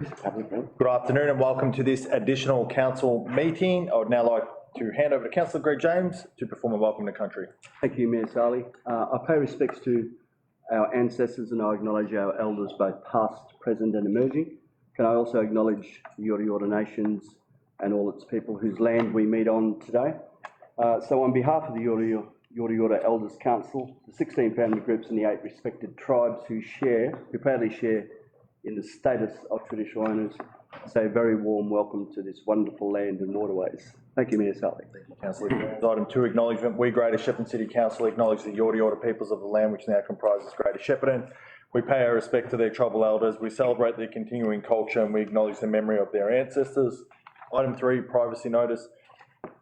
Good afternoon and welcome to this additional council meeting. I would now like to hand over to Councillor Greg James to perform a welcome to country. Thank you, Mayor Sally. I pay respects to our ancestors and I acknowledge our elders, both past, present and emerging. Can I also acknowledge the Yorta Yorta Nations and all its people whose land we meet on today. So on behalf of the Yorta Yorta Elders Council, the 16 family groups and the 8 respected tribes who proudly share in the status of traditional owners, I say a very warm welcome to this wonderful land and waterways. Thank you, Mayor Sally. Thank you, Councillor. Item 2, acknowledgement. We, Greater Shepparton City Council, acknowledge the Yorta Yorta peoples of the land which now comprises Greater Shepparton. We pay our respect to their tribal elders. We celebrate their continuing culture and we acknowledge the memory of their ancestors. Item 3, privacy notice.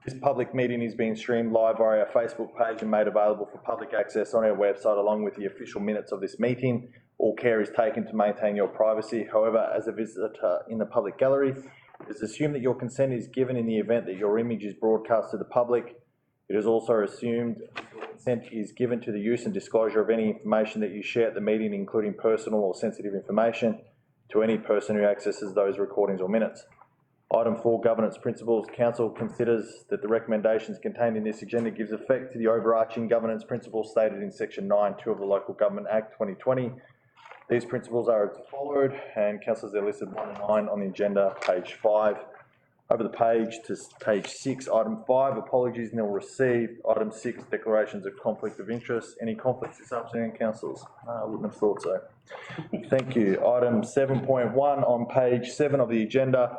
This public meeting is being streamed live via our Facebook page and made available for public access on our website along with the official minutes of this meeting. All care is taken to maintain your privacy. However, as a visitor in the public gallery, it is assumed that your consent is given in the event that your image is broadcast to the public. It is also assumed that your consent is given to the use and disclosure of any information that you share at the meeting, including personal or sensitive information, to any person who accesses those recordings or minutes. Item 4, governance principles. Council considers that the recommendations contained in this agenda gives effect to the overarching governance principles stated in section 9.2 of the Local Government Act 2020. These principles are as followed, and councillors are listed 1 and 9 on the agenda, page 5. Over the page to page 6, item 5, apologies nil received. Item 6, declarations of conflict of interest. Any conflicts this afternoon, councillors? I wouldn't have thought so. Thank you. Item 7.1 on page 7 of the agenda.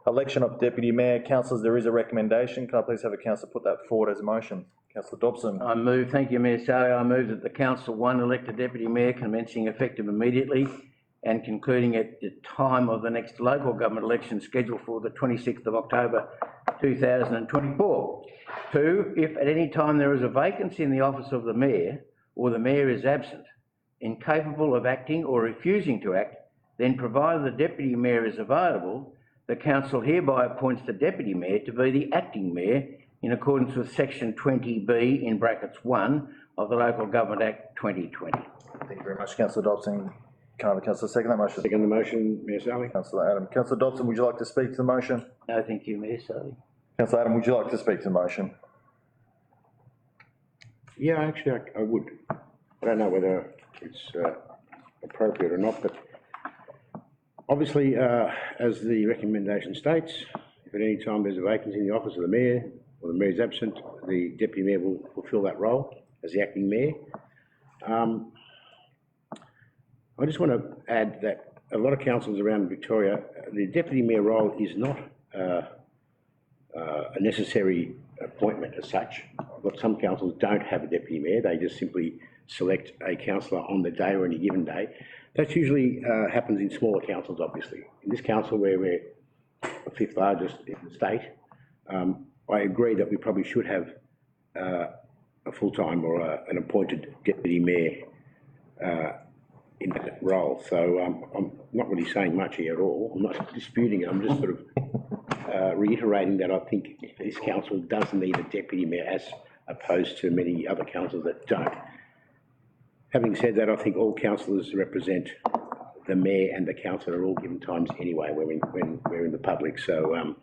Election of Deputy Mayor. Councillors, there is a recommendation. Can I please have a councillor put that forward as a motion? Councillor Dobson. I move, thank you, Mayor Sally. I move that the Council 1 elect a Deputy Mayor commencing effective immediately and concluding at the time of the next local government election scheduled for the 26th of October 2024. 2, if at any time there is a vacancy in the office of the Mayor or the Mayor is absent, incapable of acting or refusing to act, then provided the Deputy Mayor is available, the Council hereby appoints the Deputy Mayor to be the Acting Mayor in accordance with section 20B in brackets 1 of the Local Government Act 2020. Thank you very much, Councillor Dobson. Can I have a councillor second that motion? Second the motion, Mayor Sally. Councillor Adam. Councillor Dobson, would you like to speak to the motion? No, thank you, Mayor Sally. Councillor Adam, would you like to speak to the motion? Yeah, actually I would. I don't know whether it's appropriate or not, but obviously, as the recommendation states, if at any time there's a vacancy in the office of the Mayor or the Mayor is absent, the Deputy Mayor will fulfil that role as the Acting Mayor. I just want to add that a lot of councils around Victoria, the Deputy Mayor role is not a necessary appointment as such. But some councils don't have a Deputy Mayor, they just simply select a councillor on the day or any given day. That usually happens in smaller councils, obviously. In this council, where we're the 5th largest in the state, I agree that we probably should have a full-time or an appointed Deputy Mayor in that role. So I'm not really saying much here at all. I'm not disputing it. I'm just sort of reiterating that I think this council does need a Deputy Mayor as opposed to many other councils that don't. Having said that, I think all councillors represent the Mayor and the council are all given times anyway when we're in the public. So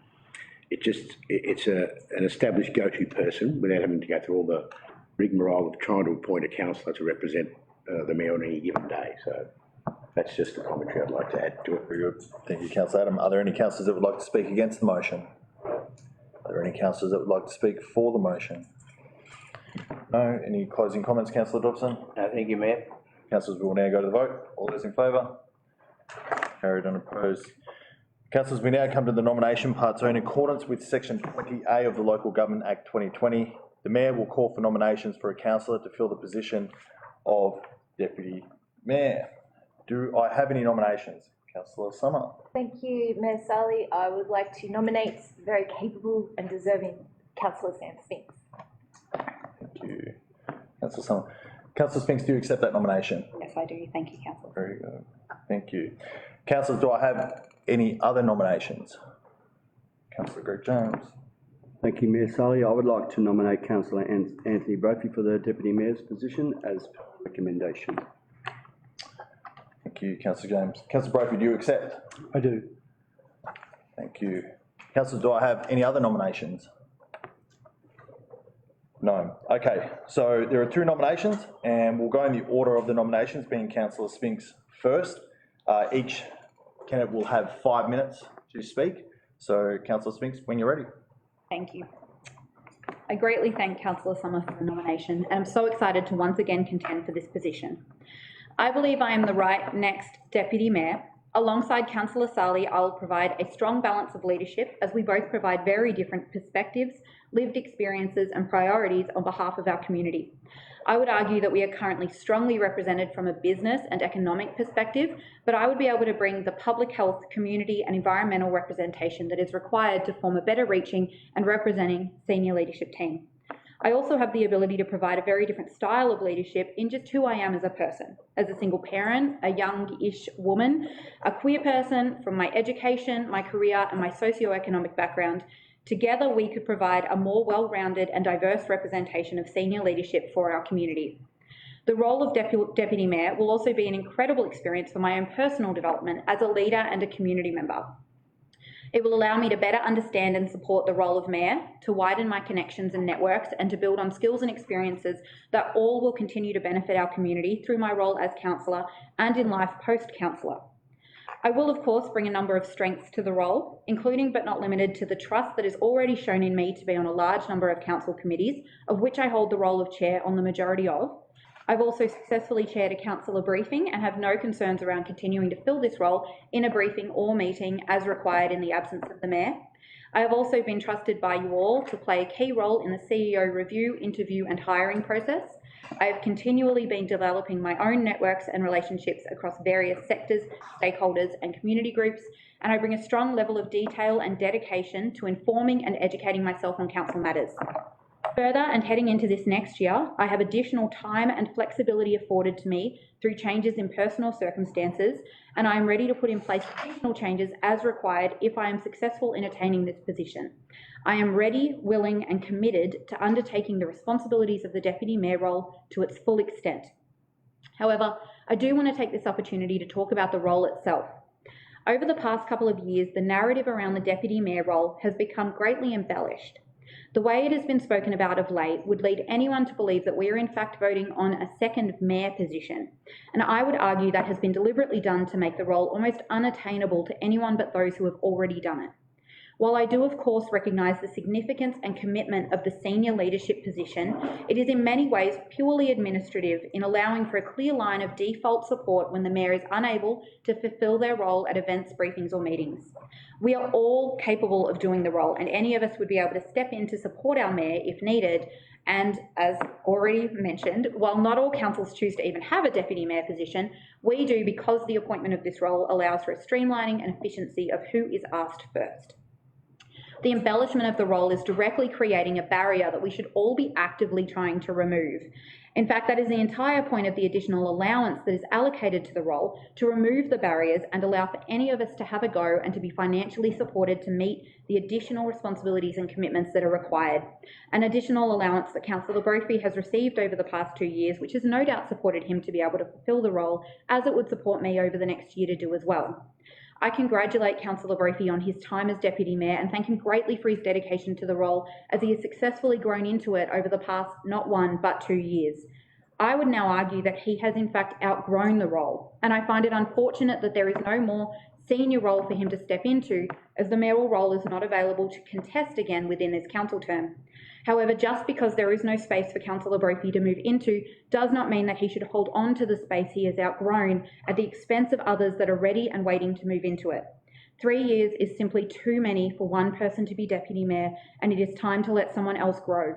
it's an established go-to person without having to go through all the rigmarole of trying to appoint a councillor to represent the Mayor on any given day. So that's just a commentary I'd like to add to it. Very good. Thank you, Councillor Adam. Are there any councillors that would like to speak against the motion? Are there any councillors that would like to speak for the motion? No. Any closing comments, Councillor Dobson? No, thank you, Mayor. Councillors, we will now go to the vote. All those in favour? Carried and opposed. Councillors, we now come to the nomination part. So in accordance with section 20A of the Local Government Act 2020, the Mayor will call for nominations for a councillor to fill the position of Deputy Mayor. Do I have any nominations? Councillor Summer. Thank you, Mayor Sally. I would like to nominate the very capable and deserving Councillor Sam Spinks. Thank you. Councillor Summer. Councillor Spinks, do you accept that nomination? Yes, I do. Thank you, Councillor. Very good. Thank you. Councillors, do I have any other nominations? Councillor Greg James. Thank you, Mayor Sally. I would like to nominate Councillor Anthony Brophy for the Deputy Mayor's position as recommendation. Thank you, Councillor James. Councillor Brophy, do you accept? I do. Thank you. Councillors, do I have any other nominations? No. Okay, so there are two nominations and we'll go in the order of the nominations, being Councillor Spinks first. Each candidate will have 5 minutes to speak. So Councillor Spinks, when you're ready. Thank you. I greatly thank Councillor Summer for the nomination and I'm so excited to once again contend for this position. I believe I am the right next Deputy Mayor. Alongside Councillor Sali, I will provide a strong balance of leadership as we both provide very different perspectives, lived experiences and priorities on behalf of our community. I would argue that we are currently strongly represented from a business and economic perspective, but I would be able to bring the public health, community and environmental representation that is required to form a better reaching and representing senior leadership team. I also have the ability to provide a very different style of leadership in just who I am as a person, as a single parent, a young-ish woman, a queer person, from my education, my career and my socio-economic background. Together we could provide a more well-rounded and diverse representation of senior leadership for our community. The role of Deputy Mayor will also be an incredible experience for my own personal development as a leader and a community member. It will allow me to better understand and support the role of Mayor, to widen my connections and networks and to build on skills and experiences that all will continue to benefit our community through my role as councillor and in life post-councillor. I will of course bring a number of strengths to the role, including but not limited to the trust that is already shown in me to be on a large number of council committees, of which I hold the role of chair on the majority of. I've also successfully chaired a councillor briefing and have no concerns around continuing to fill this role in a briefing or meeting as required in the absence of the Mayor. I have also been trusted by you all to play a key role in the CEO review, interview and hiring process. I have continually been developing my own networks and relationships across various sectors, stakeholders and community groups, and I bring a strong level of detail and dedication to informing and educating myself on council matters. Further, and heading into this next year, I have additional time and flexibility afforded to me through changes in personal circumstances, and I am ready to put in place additional changes as required if I am successful in attaining this position. I am ready, willing and committed to undertaking the responsibilities of the Deputy Mayor role to its full extent. However, I do want to take this opportunity to talk about the role itself. Over the past couple of years, the narrative around the Deputy Mayor role has become greatly embellished. The way it has been spoken about of late would lead anyone to believe that we are in fact voting on a second mayor position, and I would argue that has been deliberately done to make the role almost unattainable to anyone but those who have already done it. While I do of course recognise the significance and commitment of the senior leadership position, it is in many ways purely administrative in allowing for a clear line of default support when the Mayor is unable to fulfil their role at events, briefings or meetings. We are all capable of doing the role and any of us would be able to step in to support our Mayor if needed. And as already mentioned, while not all councils choose to even have a Deputy Mayor position, we do because the appointment of this role allows for a streamlining and efficiency of who is asked first. The embellishment of the role is directly creating a barrier that we should all be actively trying to remove. In fact, that is the entire point of the additional allowance that is allocated to the role, to remove the barriers and allow for any of us to have a go and to be financially supported to meet the additional responsibilities and commitments that are required. An additional allowance that Councillor Brophy has received over the past 2 years, which has no doubt supported him to be able to fulfil the role, as it would support me over the next year to do as well. I congratulate Councillor Brophy on his time as Deputy Mayor and thank him greatly for his dedication to the role as he has successfully grown into it over the past not 1 but 2 years. I would now argue that he has in fact outgrown the role, and I find it unfortunate that there is no more senior role for him to step into, as the mayoral role is not available to contest again within this council term. However, just because there is no space for Councillor Brophy to move into does not mean that he should hold on to the space he has outgrown at the expense of others that are ready and waiting to move into it. 3 years is simply too many for one person to be Deputy Mayor, and it is time to let someone else grow.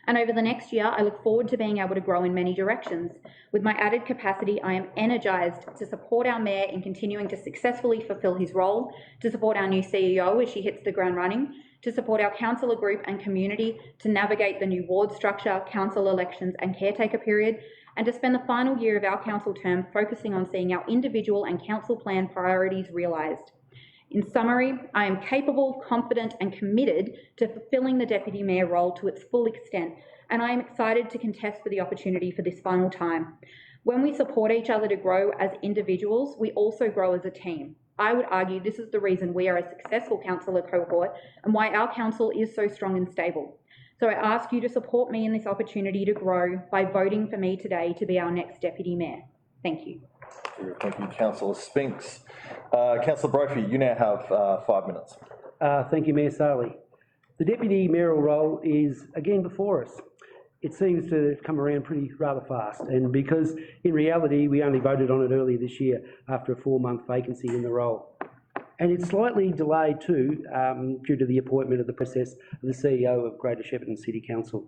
And over the next year, I look forward to being able to grow in many directions. With my added capacity, I am energised to support our Mayor in continuing to successfully fulfil his role, to support our new CEO as she hits the ground running, to support our councillor group and community, to navigate the new ward structure, council elections and caretaker period, and to spend the final year of our council term focusing on seeing our individual and council plan priorities realised. In summary, I am capable, confident and committed to fulfilling the Deputy Mayor role to its full extent, and I am excited to contest for the opportunity for this final time. When we support each other to grow as individuals, we also grow as a team. I would argue this is the reason we are a successful councillor cohort and why our council is so strong and stable. So I ask you to support me in this opportunity to grow by voting for me today to be our next Deputy Mayor. Thank you. Thank you, Councillor Spinks. Councillor Brophy, you now have 5 minutes. Thank you, Mayor Saley. The deputy mayoral role is again before us. It seems to have come around rather fast, and because in reality we only voted on it earlier this year after a 4-month vacancy in the role. And it's slightly delayed too due to the appointment of the process of the CEO of Greater Shepparton City Council.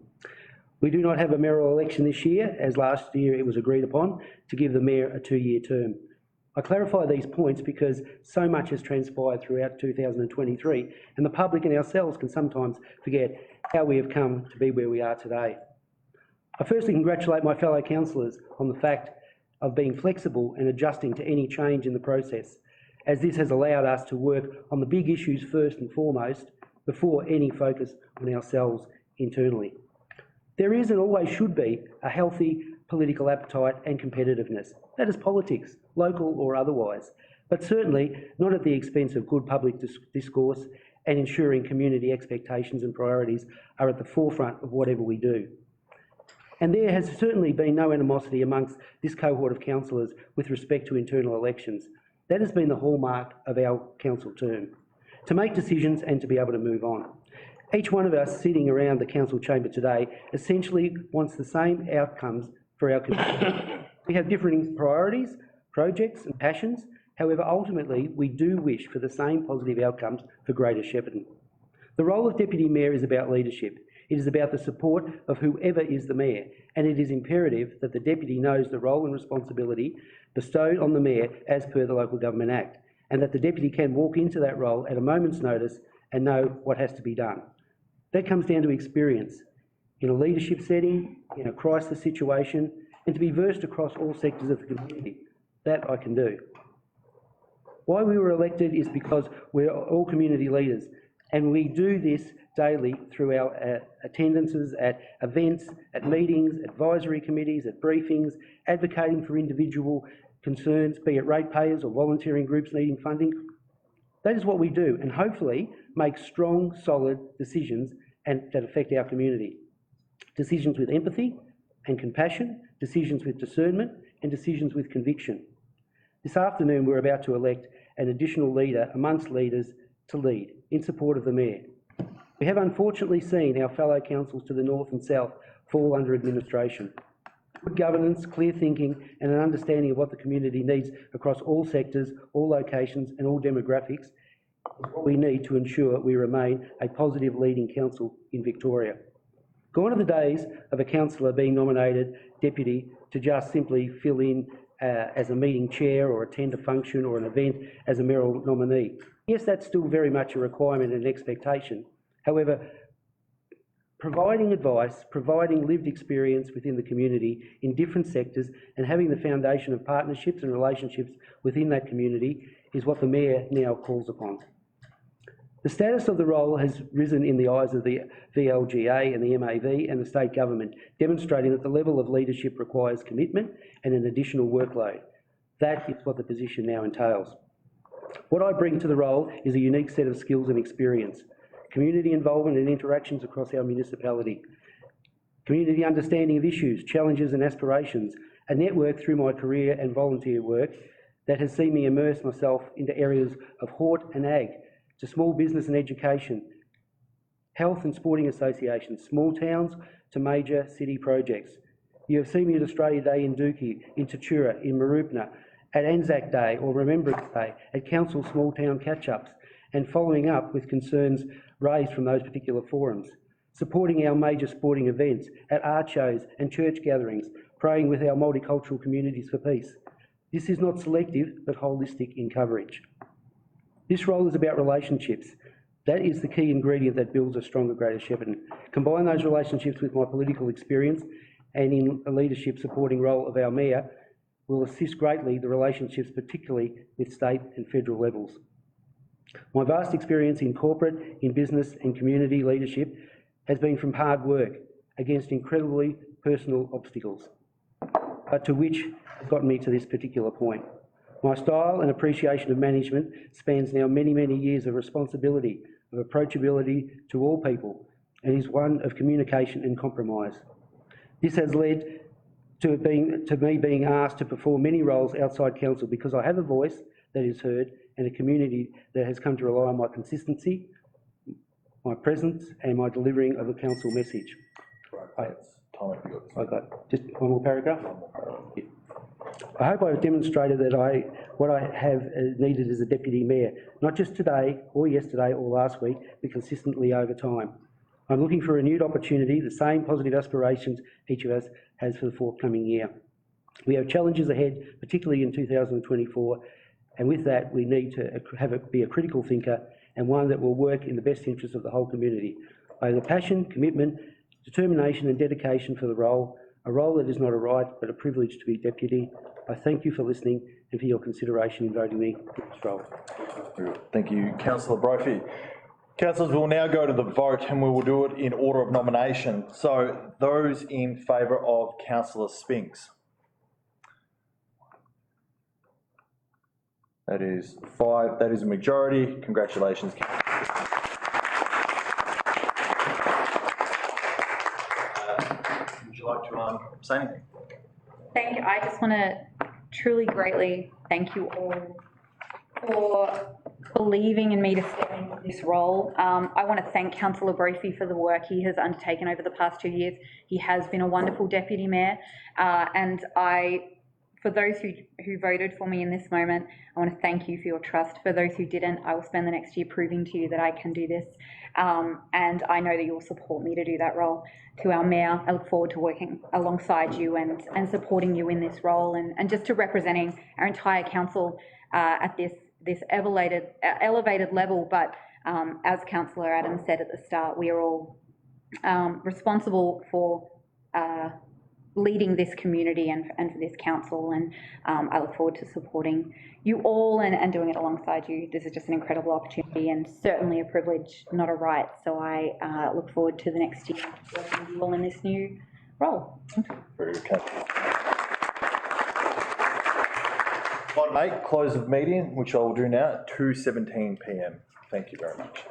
We do not have a mayoral election this year, as last year it was agreed upon to give the mayor a 2-year term. I clarify these points because so much has transpired throughout 2023 and the public and ourselves can sometimes forget how we have come to be where we are today. I firstly congratulate my fellow councillors on the fact of being flexible and adjusting to any change in the process, as this has allowed us to work on the big issues first and foremost before any focus on ourselves internally. There is and always should be a healthy political appetite and competitiveness. That is politics, local or otherwise, but certainly not at the expense of good public discourse and ensuring community expectations and priorities are at the forefront of whatever we do. And there has certainly been no animosity amongst this cohort of councillors with respect to internal elections. That has been the hallmark of our council term, to make decisions and to be able to move on. Each one of us sitting around the council chamber today essentially wants the same outcomes for our community. We have differing priorities, projects and passions. However, ultimately, we do wish for the same positive outcomes for Greater Shepparton. The role of Deputy Mayor is about leadership. It is about the support of whoever is the Mayor, and it is imperative that the Deputy knows the role and responsibility bestowed on the Mayor as per the Local Government Act, and that the Deputy can walk into that role at a moment's notice and know what has to be done. That comes down to experience in a leadership setting, in a crisis situation, and to be versed across all sectors of the community. That I can do. Why we were elected is because we're all community leaders, and we do this daily through our attendances at events, at meetings, advisory committees, at briefings, advocating for individual concerns, be it ratepayers or volunteering groups needing funding. That is what we do, and hopefully make strong, solid decisions that affect our community. Decisions with empathy and compassion, decisions with discernment, and decisions with conviction. This afternoon we're about to elect an additional leader amongst leaders to lead in support of the Mayor. We have unfortunately seen our fellow councils to the north and south fall under administration. Good governance, clear thinking and an understanding of what the community needs across all sectors, all locations and all demographics is what we need to ensure we remain a positive leading council in Victoria. Gone are the days of a councillor being nominated deputy to just simply fill in as a meeting chair or attend a function or an event as a mayoral nominee. Yes, that's still very much a requirement and expectation. However, providing advice, providing lived experience within the community in different sectors and having the foundation of partnerships and relationships within that community is what the Mayor now calls upon. The status of the role has risen in the eyes of the VLGA and the MAV and the state government, demonstrating that the level of leadership requires commitment and an additional workload. That is what the position now entails. What I bring to the role is a unique set of skills and experience, community involvement and interactions across our municipality, community understanding of issues, challenges and aspirations, a network through my career and volunteer work that has seen me immerse myself into areas of hort and ag, to small business and education, health and sporting associations, small towns to major city projects. You have seen me at Australia Day in Dookie, in Tatura, in Marupna, at Anzac Day or Remembrance Day, at council small town catch-ups, and following up with concerns raised from those particular forums, supporting our major sporting events, at art shows and church gatherings, praying with our multicultural communities for peace. This is not selective, but holistic in coverage. This role is about relationships. That is the key ingredient that builds a stronger Greater Shepparton. Combine those relationships with my political experience and in a leadership supporting role of our Mayor will assist greatly the relationships, particularly with state and federal levels. My vast experience in corporate, in business and community leadership has been from hard work against incredibly personal obstacles, but to which has gotten me to this particular point. My style and appreciation of management spans now many, many years of responsibility, of approachability to all people, and is one of communication and compromise. This has led to me being asked to perform many roles outside council because I have a voice that is heard and a community that has come to rely on my consistency, my presence and my delivering of a council message. I've got just one more paragraph. Yeah. I hope I've demonstrated that what I have needed as a deputy mayor, not just today or yesterday or last week, but consistently over time. I'm looking for a renewed opportunity, the same positive aspirations each of us has for the forthcoming year. We have challenges ahead, particularly in 2024, and with that we need to be a critical thinker and one that will work in the best interest of the whole community. I have the passion, commitment, determination and dedication for the role, a role that is not a right but a privilege to be deputy. I thank you for listening and for your consideration in voting me for this role. Thank you, Councillor Brophy. Councillors, we'll now go to the vote and we will do it in order of nomination. So those in favour of Councillor Spinks. That is 5, that is a majority. Congratulations, Councillor. Would you like to say anything? Thank you. I just want to truly greatly thank you all for believing in me to step into this role. I want to thank Councillor Brophy for the work he has undertaken over the past 2 years. He has been a wonderful deputy mayor, and for those who voted for me in this moment, I want to thank you for your trust. For those who didn't, I will spend the next year proving to you that I can do this, and I know that you will support me to do that role. To our mayor, I look forward to working alongside you and supporting you in this role, and just to representing our entire council at this elevated level. But as Councillor Adams said at the start, we are all responsible for leading this community and for this council, and I look forward to supporting you all and doing it alongside you. This is just an incredible opportunity and certainly a privilege, not a right. So I look forward to the next year working with you all in this new role. Very good. Item 8, close of meeting, which I will do now at 2:17 p.m. Thank you very much.